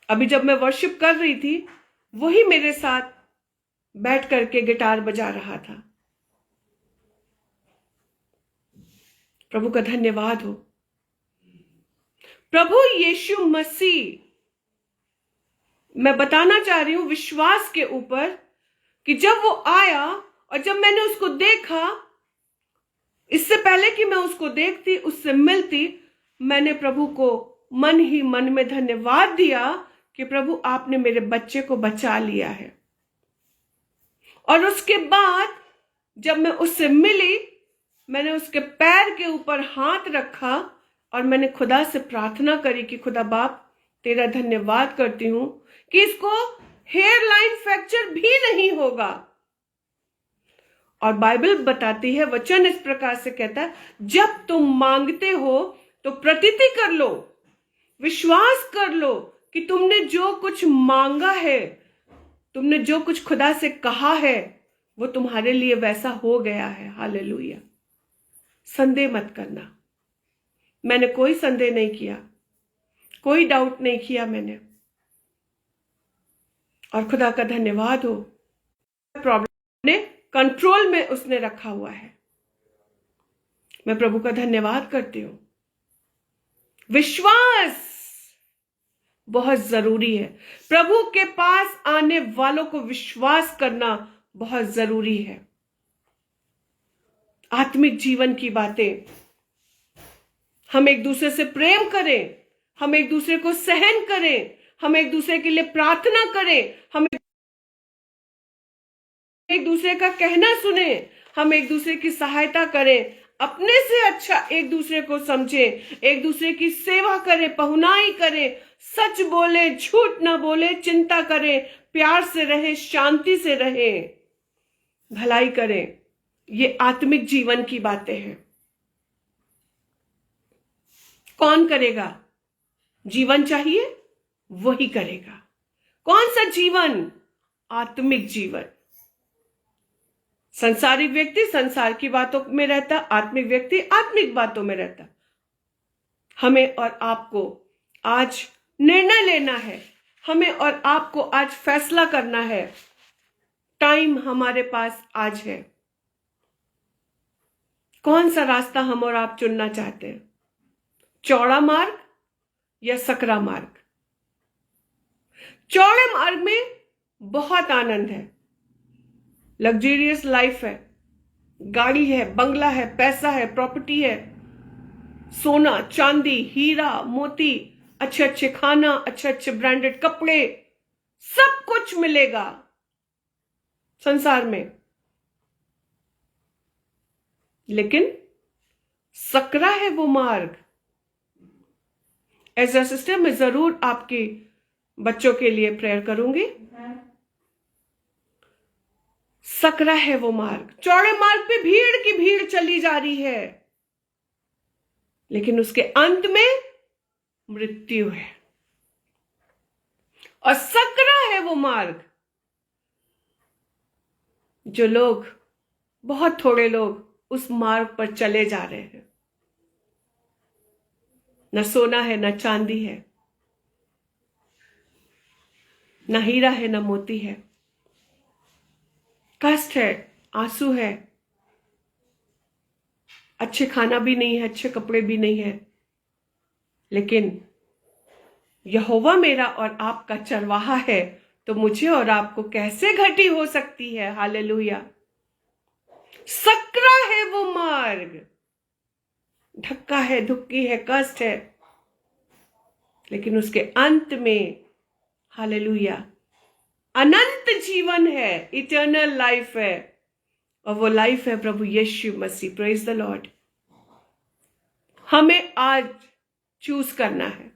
अभी जब मैं वर्शिप कर रही थी, वही मेरे साथ बैठ करके गिटार बजा रहा था। प्रभु का धन्यवाद हो। प्रभु यीशु मसीह, मैं बताना चाह रही हूं विश्वास के ऊपर, कि जब वो आया और जब मैंने उसको देखा, इससे पहले कि मैं उसको देखती, उससे मिलती, मैंने प्रभु को मन ही मन में धन्यवाद दिया कि प्रभु आपने मेरे बच्चे को बचा लिया है। और उसके बाद जब मैं उससे मिली, मैंने उसके पैर के ऊपर हाथ रखा और मैंने खुदा से प्रार्थना करी कि खुदा बाप, तेरा धन्यवाद करती हूं कि इसको हेयर लाइन फ्रैक्चर भी नहीं होगा। और बाइबल बताती है, वचन इस प्रकार से कहता है, जब तुम मांगते हो तो प्रतीति कर लो, विश्वास कर लो कि तुमने जो कुछ मांगा है, तुमने जो कुछ खुदा से कहा है, वो तुम्हारे लिए वैसा हो गया है। हालेलुया। संदेह मत करना। मैंने कोई संदेह नहीं किया, कोई डाउट नहीं किया मैंने, और खुदा का धन्यवाद हो, प्रॉब्लम ने कंट्रोल में उसने रखा हुआ है। मैं प्रभु का धन्यवाद करती हूं। विश्वास बहुत जरूरी है। प्रभु के पास आने वालों को विश्वास करना बहुत जरूरी है। आत्मिक जीवन की बातें, हम एक दूसरे से प्रेम करें, हम एक दूसरे को सहन करें, हम एक दूसरे के लिए प्रार्थना करें, हम एक दूसरे का कहना सुने, हम एक दूसरे की सहायता करें, अपने से अच्छा एक दूसरे को समझें, एक दूसरे की सेवा करें, पहुनाई करें, सच बोले, झूठ ना बोले, चिंता करें, प्यार से रहे, शांति से रहे, भलाई करें। ये आत्मिक जीवन की बातें हैं। कौन करेगा? जीवन चाहिए, वही करेगा। कौन सा जीवन? आत्मिक जीवन। संसारिक व्यक्ति संसार की बातों में रहता, आत्मिक व्यक्ति आत्मिक बातों में रहता। हमें और आपको आज निर्णय लेना है, हमें और आपको आज फैसला करना है। टाइम हमारे पास आज है। कौन सा रास्ता हम और आप चुनना चाहते हैं? चौड़ा मार्ग या सकरा मार्ग? चौड़े मार्ग में बहुत आनंद है, लग्जरियस लाइफ है, गाड़ी है, बंगला है, पैसा है, प्रॉपर्टी है, सोना चांदी, हीरा मोती, अच्छे अच्छे खाना, अच्छे अच्छे ब्रांडेड कपड़े, सब कुछ मिलेगा संसार में। लेकिन सकरा है वो मार्ग। एज अ सिस्टर मैं जरूर आपके बच्चों के लिए प्रेयर करूंगी। सकरा है वो मार्ग। चौड़े मार्ग पे भीड़ की भीड़ चली जा रही है, लेकिन उसके अंत में मृत्यु है। और सकरा है वो मार्ग जो लोग, बहुत थोड़े लोग उस मार्ग पर चले जा रहे हैं। न सोना है, न चांदी है, न हीरा है, न मोती है। कष्ट है, आंसू है, अच्छे खाना भी नहीं है, अच्छे कपड़े भी नहीं है। लेकिन यहोवा मेरा और आपका चरवाहा है, तो मुझे और आपको कैसे घटी हो सकती है। हालेलुया। सकरा है वो मार्ग, धक्का है, धुक्की है, कष्ट है, लेकिन उसके अंत में हालेलुया अनंत जीवन है, इटर्नल लाइफ है, और वो लाइफ है प्रभु Yeshu Masih. Praise the Lord. हमें आज चूज करना है,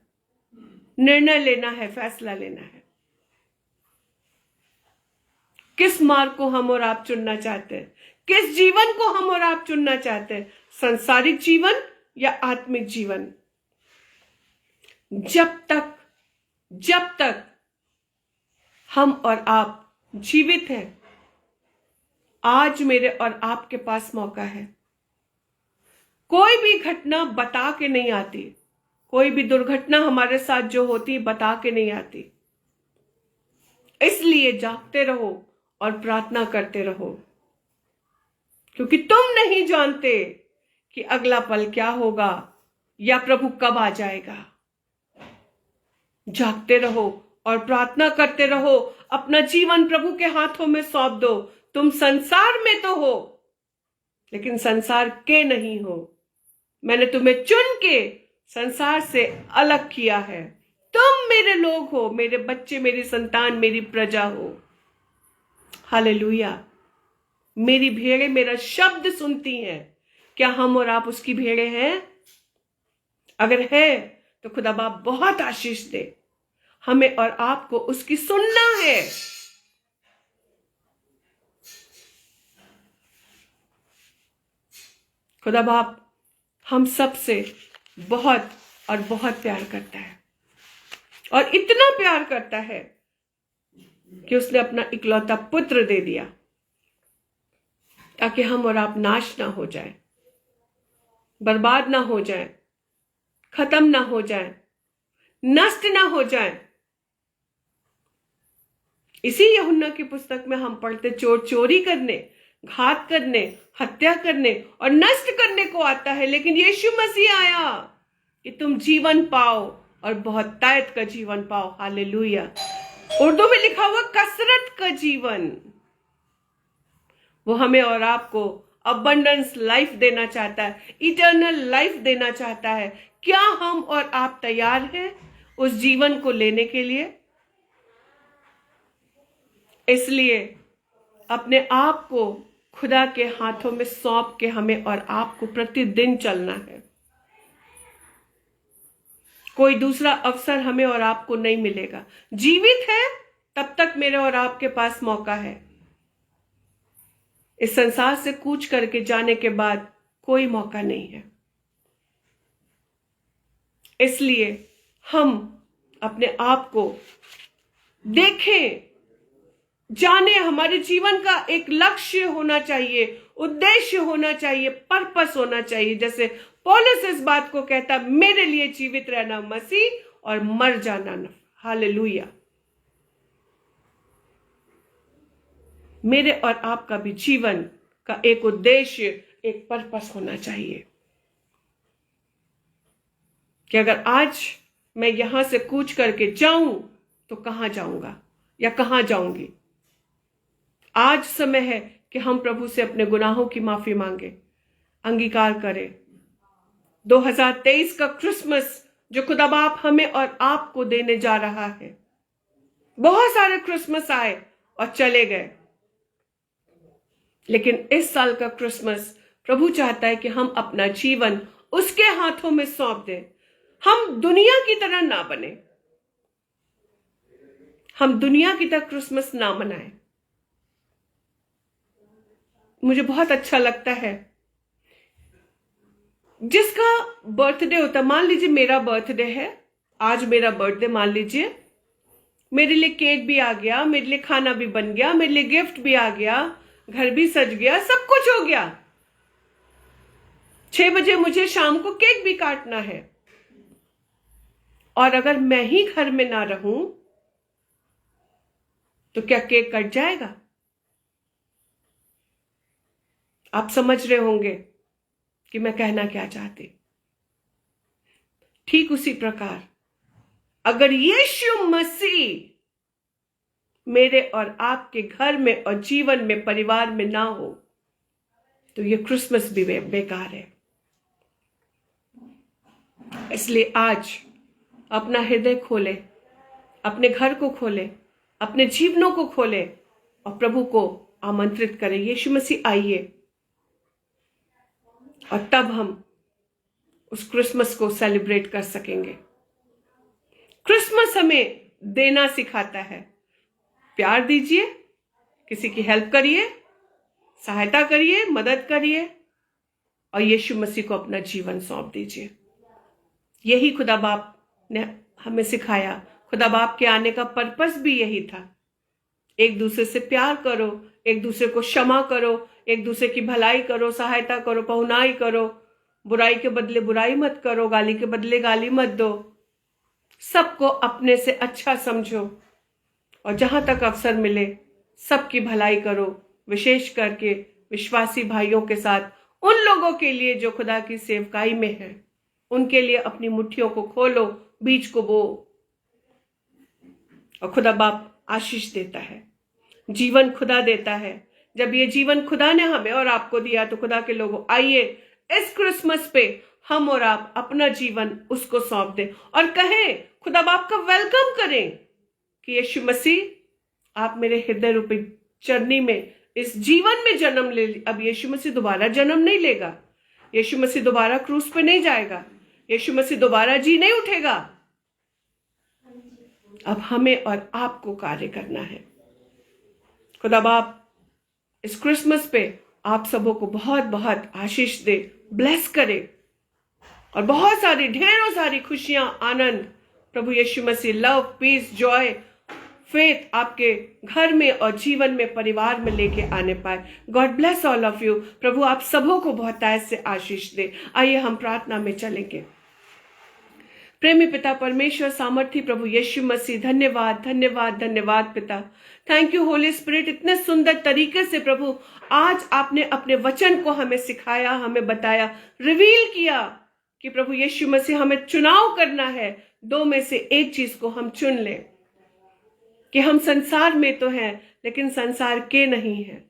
निर्णय लेना है, फैसला लेना है। किस मार्ग को हम और आप चुनना चाहते हैं, किस जीवन को हम और आप चुनना चाहते हैं, सांसारिक जीवन या आत्मिक जीवन। जब तक हम और आप जीवित हैं, आज मेरे और आपके पास मौका है। कोई भी घटना बता के नहीं आती, कोई भी दुर्घटना हमारे साथ जो होती बता के नहीं आती। इसलिए जागते रहो और प्रार्थना करते रहो, क्योंकि तुम नहीं जानते कि अगला पल क्या होगा या प्रभु कब आ जाएगा। जागते रहो और प्रार्थना करते रहो, अपना जीवन प्रभु के हाथों में सौंप दो। तुम संसार में तो हो, लेकिन संसार के नहीं हो। मैंने तुम्हें चुन के संसार से अलग किया है। तुम मेरे लोग हो, मेरे बच्चे, मेरी संतान, मेरी प्रजा हो। हालेलुया। मेरी भेड़ें मेरा शब्द सुनती हैं। क्या हम और आप उसकी भेड़ें हैं? अगर है तो खुदा बाप बहुत आशीष दे। हमें और आपको उसकी सुनना है। खुदा बाप हम सबसे बहुत और बहुत प्यार करता है, और इतना प्यार करता है कि उसने अपना इकलौता पुत्र दे दिया, ताकि हम और आप नाश ना हो जाए, बर्बाद ना हो जाए, खत्म ना हो जाए, नष्ट ना हो जाए। इसी यूहन्ना की पुस्तक में हम पढ़ते, चोर चोरी करने, घात करने, हत्या करने और नष्ट करने को आता है, लेकिन यीशु मसीह आया कि तुम जीवन पाओ और बहुत तायत का जीवन पाओ। हालेलुया। उर्दू में लिखा हुआ कसरत का जीवन। वो हमें और आपको अबंडेंस लाइफ देना चाहता है, इटर्नल लाइफ देना चाहता है। क्या हम और आप तैयार हैं उस जीवन को लेने के लिए? इसलिए अपने आप को खुदा के हाथों में सौंप के हमें और आपको प्रतिदिन चलना है। कोई दूसरा अवसर हमें और आपको नहीं मिलेगा। जीवित है तब तक मेरे और आपके पास मौका है। इस संसार से कूच करके जाने के बाद कोई मौका नहीं है। इसलिए हम अपने आप को देखें, जाने। हमारे जीवन का एक लक्ष्य होना चाहिए, उद्देश्य होना चाहिए, पर्पस होना चाहिए। जैसे पौलुस इस बात को कहता, मेरे लिए जीवित रहना मसीह और मर जाना नफा। हालेलुया। मेरे और आपका भी जीवन का एक उद्देश्य, एक पर्पस होना चाहिए कि अगर आज मैं यहां से कूच करके जाऊं तो कहां जाऊंगा या कहां जाऊंगी। आज समय है कि हम प्रभु से अपने गुनाहों की माफी मांगे, अंगीकार करें। 2023 का क्रिसमस जो खुदा बाप हमें और आपको देने जा रहा है। बहुत सारे क्रिसमस आए और चले गए, लेकिन इस साल का क्रिसमस प्रभु चाहता है कि हम अपना जीवन उसके हाथों में सौंप दें। हम दुनिया की तरह ना बने, हम दुनिया की तरह क्रिसमस ना मनाएं। मुझे बहुत अच्छा लगता है जिसका बर्थडे होता, मान लीजिए मेरा बर्थडे है, आज मेरा बर्थडे मान लीजिए, मेरे लिए केक भी आ गया, मेरे लिए खाना भी बन गया, मेरे लिए गिफ्ट भी आ गया, घर भी सज गया, सब कुछ हो गया। 6 बजे मुझे शाम को केक भी काटना है, और अगर मैं ही घर में ना रहूं तो क्या केक कट जाएगा? आप समझ रहे होंगे कि मैं कहना क्या चाहती। ठीक उसी प्रकार अगर यीशु मसीह मेरे और आपके घर में और जीवन में, परिवार में ना हो तो ये क्रिसमस भी बेकार है। इसलिए आज अपना हृदय खोले, अपने घर को खोले, अपने जीवनों को खोले और प्रभु को आमंत्रित करें, यीशु मसीह आइए। और तब हम उस क्रिसमस को सेलिब्रेट कर सकेंगे। क्रिसमस हमें देना सिखाता है। प्यार दीजिए, किसी की हेल्प करिए, सहायता करिए, मदद करिए और यीशु मसीह को अपना जीवन सौंप दीजिए। यही खुदा बाप ने हमें सिखाया। खुदा बाप के आने का पर्पस भी यही था। एक दूसरे से प्यार करो, एक दूसरे को क्षमा करो, एक दूसरे की भलाई करो, सहायता करो, पहुनाई करो, बुराई के बदले बुराई मत करो, गाली के बदले गाली मत दो, सबको अपने से अच्छा समझो और जहां तक अवसर मिले सबकी भलाई करो, विशेष करके विश्वासी भाइयों के साथ, उन लोगों के लिए जो खुदा की सेवकाई में है, उनके लिए अपनी मुट्ठियों को खोलो, बीज को बो और खुदा बाप आशीष देता है। जीवन खुदा देता है। जब ये जीवन खुदा ने हमें और आपको दिया तो खुदा के लोगों, आइए इस क्रिसमस पे हम और आप अपना जीवन उसको सौंप दें और कहें, खुदा बाप का वेलकम करें कि यीशु मसीह आप मेरे हृदय रूपी चरनी में, इस जीवन में जन्म ले। अब यीशु मसीह दोबारा जन्म नहीं लेगा, यीशु मसीह दोबारा क्रूस पे नहीं जाएगा, यीशु मसीह दोबारा जी नहीं उठेगा। अब हमें और आपको कार्य करना है। खुदा बाप इस क्रिसमस पे आप सबों को बहुत बहुत आशीष दे, ब्लेस करे और बहुत सारी, ढेरों सारी खुशियां, आनंद, प्रभु यीशु मसीह, लव, पीस, जॉय, फेथ आपके घर में और जीवन में, परिवार में लेके आने पाए। God bless all of you. प्रभु आप सबों को बहुतायत से आशीष दे। आइए हम प्रार्थना में चलेंगे। प्रेमी पिता परमेश्वर, सामर्थी प्रभु यीशु मसीह, धन्यवाद धन्यवाद धन्यवाद पिता। थैंक यू होली स्पिरिट, इतने सुंदर तरीके से प्रभु आज आपने अपने वचन को हमें सिखाया, हमें बताया, रिवील किया कि प्रभु यीशु मसीह हमें चुनाव करना है। 2 में से एक चीज को हम चुन लें कि हम संसार में तो हैं लेकिन संसार के नहीं हैं।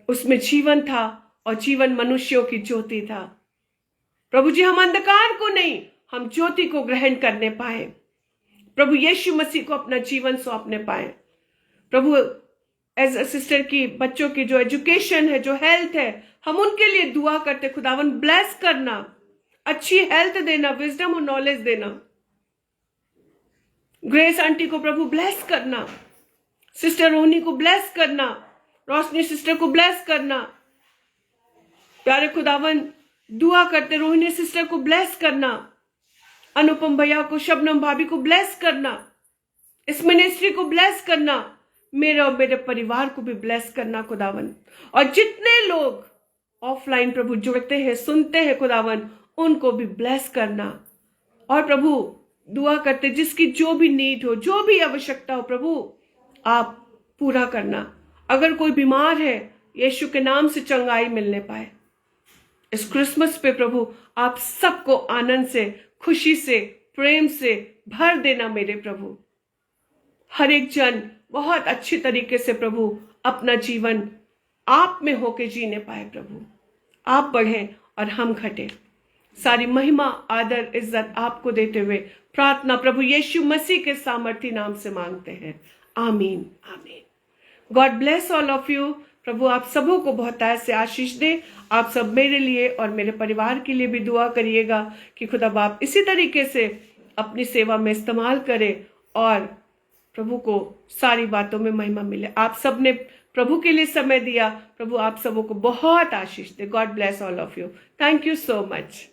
उसमें जीवन था और जीवन मनुष्यों की ज्योति था। प्रभु जी हम अंधकार को नहीं, हम ज्योति को ग्रहण करने पाए, प्रभु यीशु मसीह को अपना जीवन सौंपने पाए। प्रभु एज अ सिस्टर की बच्चों की जो एजुकेशन है, जो हेल्थ है, हम उनके लिए दुआ करते। खुदावन ब्लेस करना, अच्छी हेल्थ देना, विजडम और नॉलेज देना। ग्रेस आंटी को प्रभु ब्लेस करना, सिस्टर रोहनी को ब्लेस करना, रोशनी सिस्टर को ब्लेस करना। प्यारे खुदावन दुआ करते, रोहिणी सिस्टर को ब्लेस करना, अनुपम भैया को, शबनम भाभी को ब्लेस करना, इस मिनिस्ट्री को ब्लेस करना, मेरे और मेरे परिवार को भी ब्लेस करना खुदावन। और जितने लोग ऑफलाइन प्रभु जुड़ते हैं, सुनते हैं खुदावन, उनको भी ब्लेस करना। और प्रभु दुआ करते जिसकी जो भी नीड हो, जो भी आवश्यकता हो, प्रभु आप पूरा करना। अगर कोई बीमार है, यीशु के नाम से चंगाई मिलने पाए। इस क्रिसमस पे प्रभु आप सबको आनंद से, खुशी से, प्रेम से भर देना मेरे प्रभु। हर एक जन बहुत अच्छी तरीके से प्रभु अपना जीवन आप में होके जीने पाए। प्रभु आप बढ़े और हम घटे। सारी महिमा, आदर, इज्जत आपको देते हुए प्रार्थना प्रभु यीशु मसीह के सामर्थी नाम से मांगते हैं। आमीन आमीन। God bless all of you. प्रभु आप सबों को बहुतायत से आशीष दे। आप सब मेरे लिए और मेरे परिवार के लिए भी दुआ करिएगा कि खुदा बाप इसी तरीके से अपनी सेवा में इस्तेमाल करे और प्रभु को सारी बातों में महिमा मिले। आप सब ने प्रभु के लिए समय दिया। प्रभु आप सबों को बहुत आशीष दे। God bless all of you. Thank you so much.